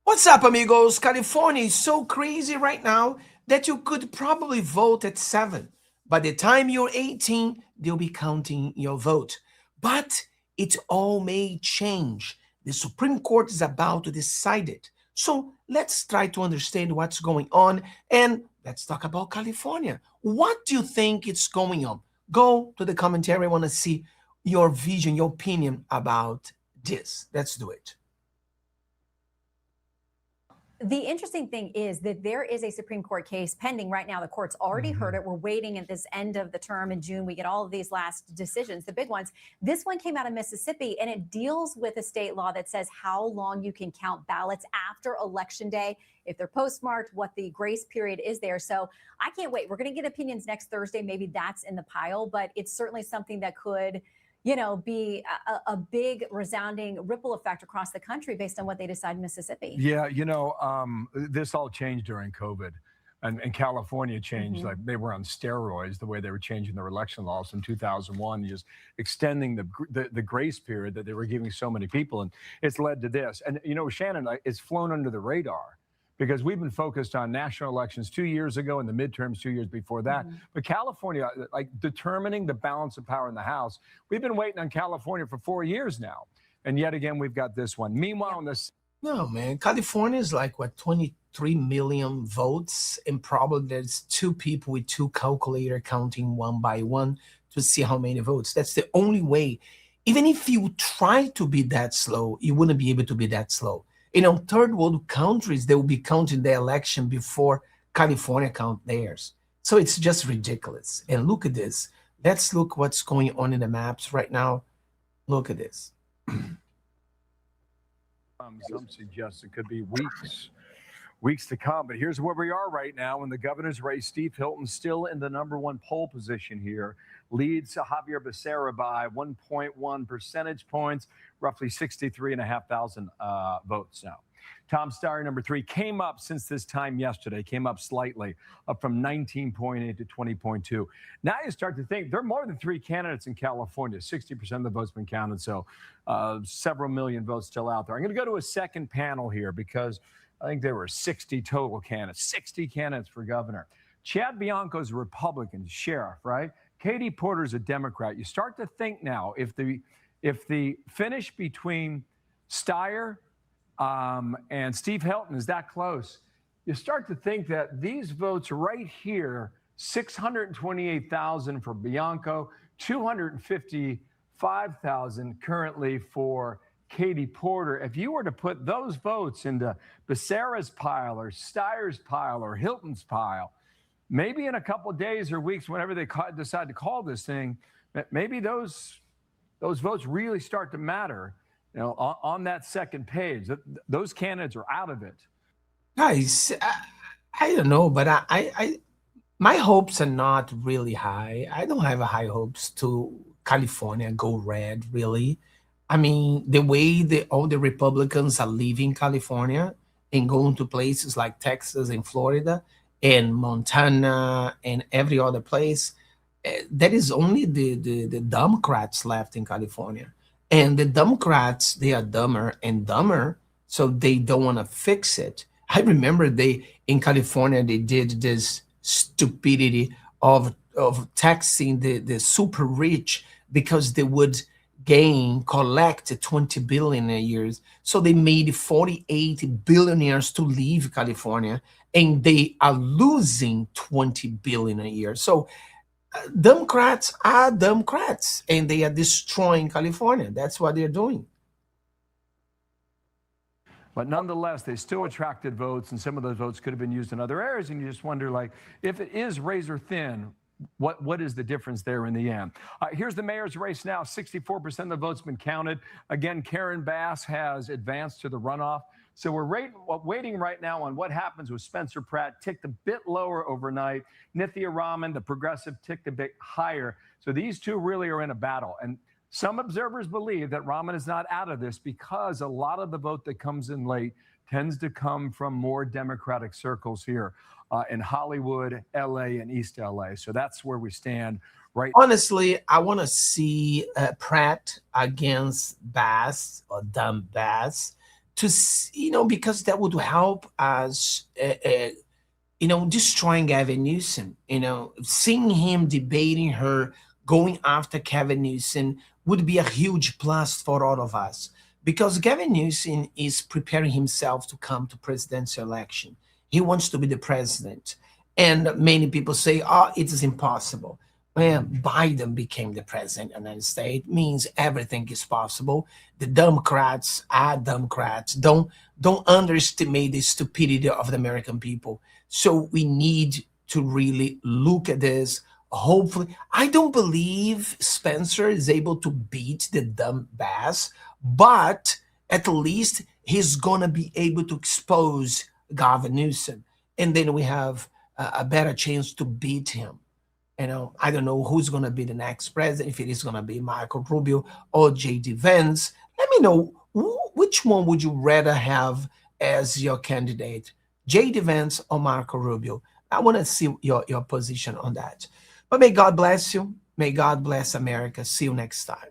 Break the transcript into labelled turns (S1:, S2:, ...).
S1: What's up, amigos? California is so crazy right now that you could probably vote at 7. By the time you're 18, they'll be counting your vote. But it all may change. The Supreme Court is about to decide it. So let's try to understand what's going on and let's talk about California. What do you think is going on? Go to the commentary. I want to see your vision, your opinion about this. Let's do it.
S2: The interesting thing is that there is a Supreme Court case pending right now. The court's already heard it. We're waiting at this end of the term in June. We get all of these last decisions, the big ones. This one came out of Mississippi, and it deals with a state law that says how long you can count ballots after Election Day, if they're postmarked, what the grace period is there. So I can't wait. We're going to get opinions next Thursday. Maybe that's in the pile, but it's certainly something that could be a big resounding ripple effect across the country based on what they decide in Mississippi.
S3: Yeah, this all changed during COVID. And California changed, like they were on steroids, the way they were changing their election laws in 2001, just extending the grace period that they were giving so many people. And it's led to this. And, Shannon, it's flown under the radar because we've been focused on national elections 2 years ago and the midterms 2 years before that. But California, like determining the balance of power in the House, we've been waiting on California for 4 years now. And yet again, we've got this one. Meanwhile, in this.
S1: No, man. California is like, what, 23 million votes, and probably there's two people with two calculator counting one by one to see how many votes. That's the only way. Even if you try to be that slow, you wouldn't be able to be that slow. Third world countries, they will be counting the election before California count theirs. So it's just ridiculous. And look at this. Let's look what's going on in the maps right now. Look at this.
S3: Some suggest it could be weeks to come. But here's where we are right now in the governor's race. Steve Hilton still in the number one poll position here, leads Javier Becerra by 1.1 percentage points, roughly 63,500 votes now. Tom Steyer, number 3, came up since this time yesterday, came up slightly, up from 19.8 to 20.2. Now you start to think there are more than 3 candidates in California. 60% of the votes been counted, so several million votes still out there. I'm going to go to a second panel here because I think there were 60 total candidates, 60 candidates for governor. Chad Bianco's a Republican, sheriff, right? Katie Porter's a Democrat. You start to think now, if the finish between Steyer and Steve Hilton is that close, you start to think that these votes right here, 628,000 for Bianco, 255,000 currently for Katie Porter. If you were to put those votes into Becerra's pile or Steyer's pile or Hilton's pile, maybe in a couple of days or weeks, whenever they decide to call this thing, maybe those votes really start to matter. On that second page, those candidates are out of it.
S1: Guys, I don't know, but I my hopes are not really high. I don't have high hopes to California go red, really. I mean, the way all the Republicans are leaving California and going to places like Texas and Florida and Montana and every other place, there is only the Democrats left in California. And the Democrats, they are dumber and dumber, so they don't want to fix it. I remember in California, they did this stupidity of taxing the super rich because they would collect 20 billion a year. So they made 48 billionaires to leave California, and they are losing 20 billion a year. So Democrats are Democrats, and they are destroying California. That's what they're doing.
S3: But nonetheless, they still attracted votes, and some of those votes could have been used in other areas. And you just wonder, like, if it is razor thin, what is the difference there in the end? Here's the mayor's race now. 64% of the votes been counted. Again, Karen Bass has advanced to the runoff. So we're waiting right now on what happens with Spencer Pratt. Ticked a bit lower overnight. Nithya Raman, the progressive, ticked a bit higher. So these two really are in a battle. And some observers believe that Raman is not out of this because a lot of the vote that comes in late tends to come from more Democratic circles here in Hollywood, LA, and East LA. So that's where we stand right.
S1: Honestly, I want to see Pratt against Bass or Dumb Bass, because that would help us, destroying Gavin Newsom. Seeing him debating her, going after Kevin Newsom would be a huge plus for all of us because Gavin Newsom is preparing himself to come to presidential election. He wants to be the president. And many people say, oh, it is impossible. Well, Biden became the president of the United States means everything is possible. The Democrats are Democrats. Don't underestimate the stupidity of the American people. So we need to really look at this. Hopefully, I don't believe Spencer is able to beat the dumb bass, but at least he's gonna be able to expose Gavin Newsom, and then we have a better chance to beat him. I don't know who's going to be the next president, if it is going to be Marco Rubio or J.D. Vance. Let me know which one would you rather have as your candidate, J.D. Vance or Marco Rubio? I want to see your position on that. But may God bless you. May God bless America. See you next time.